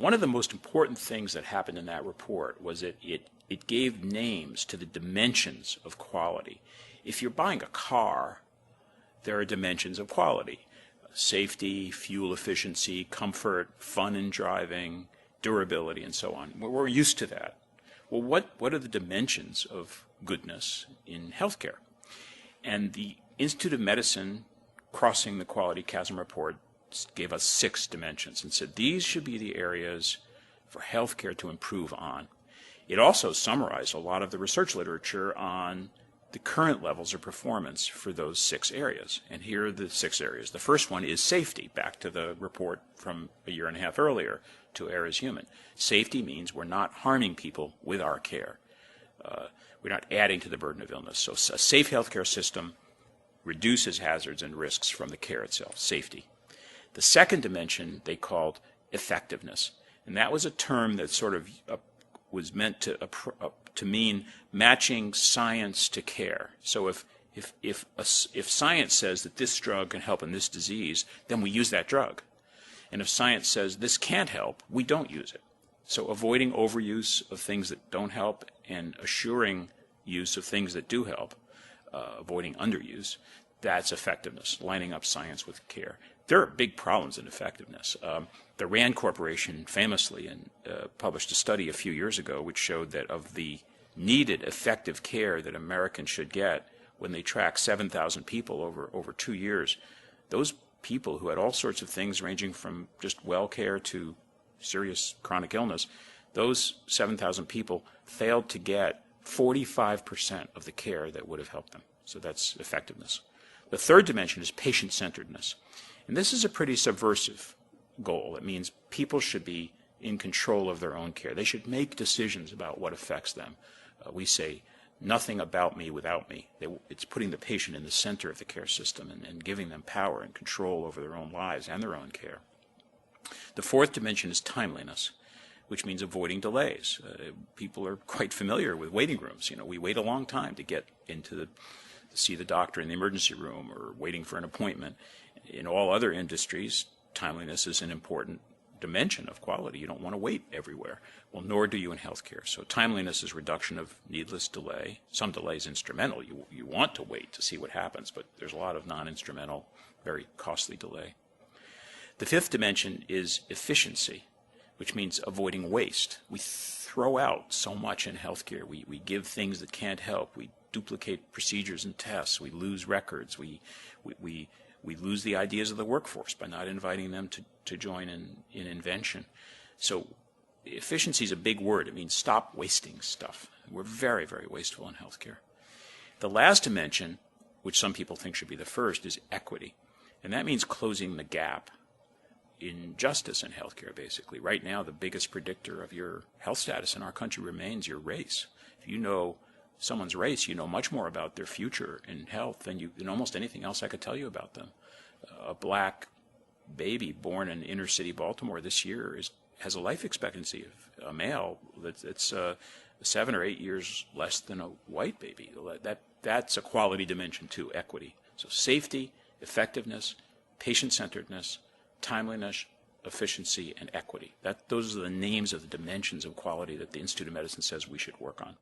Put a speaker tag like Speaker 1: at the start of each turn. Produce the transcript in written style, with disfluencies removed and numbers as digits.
Speaker 1: One of the most important things that happened in that report was that it gave names to the dimensions of quality. If you're buying a car, there are dimensions of quality: safety, fuel efficiency, comfort, fun in driving, durability, and so on. We're used to that. Well, what are the dimensions of goodness in healthcare? And the Institute of Medicine, Crossing the Quality Chasm report, gave us 6 dimensions and said these should be the areas for healthcare to improve on. It also summarized a lot of the research literature on the current levels of performance for those 6 areas. And here are the 6 areas. The first one is safety, back to the report from a year and a half earlier, To Err is Human. Safety means we're not harming people with our care. We're not adding to the burden of illness. So a safe healthcare system reduces hazards and risks from the care itself, safety. The second dimension they called effectiveness. And that was a term that sort of was meant to mean matching science to care. So if science says that this drug can help in this disease, then we use that drug. And if science says this can't help, we don't use it. So avoiding overuse of things that don't help and assuring use of things that do help, avoiding underuse, that's effectiveness, lining up science with care. There are big problems in effectiveness. The Rand Corporation famously published a study a few years ago which showed that of the needed effective care that Americans should get, when they tracked 7,000 people over 2 years, those people who had all sorts of things ranging from just well care to serious chronic illness, those 7,000 people failed to get 45% of the care that would have helped them. So that's effectiveness. The third dimension is patient-centeredness. And this is a pretty subversive goal. It means people should be in control of their own care. They should make decisions about what affects them. We say, nothing about me without me. It's putting the patient in the center of the care system and giving them power and control over their own lives and their own care. The fourth dimension is timeliness, which means avoiding delays. People are quite familiar with waiting rooms. We wait a long time to get to see the doctor in the emergency room or waiting for an appointment. In all other industries, timeliness is an important dimension of quality. You don't want to wait everywhere. Well, nor do you in healthcare. So timeliness is reduction of needless delay. Some delay is instrumental. You want to wait to see what happens, but there's a lot of non-instrumental, very costly delay. The fifth dimension is efficiency, which means avoiding waste. We throw out so much in healthcare. We give things that can't help. We duplicate procedures and tests. We lose records. We lose the ideas of the workforce by not inviting them to join in invention. So efficiency is a big word. It means stop wasting stuff. We're very, very wasteful in healthcare. The last dimension, which some people think should be the first, is equity. And that means closing the gap in justice in healthcare, basically. Right now, the biggest predictor of your health status in our country remains your race. If you know someone's race, you know much more about their future in health than almost anything else I could tell you about them. A black baby born in inner city Baltimore this year has a life expectancy of a male that's 7 or 8 years less than a white baby. That's a quality dimension too, equity. So safety, effectiveness, patient-centeredness, timeliness, efficiency, and equity. Those are the names of the dimensions of quality that the Institute of Medicine says we should work on.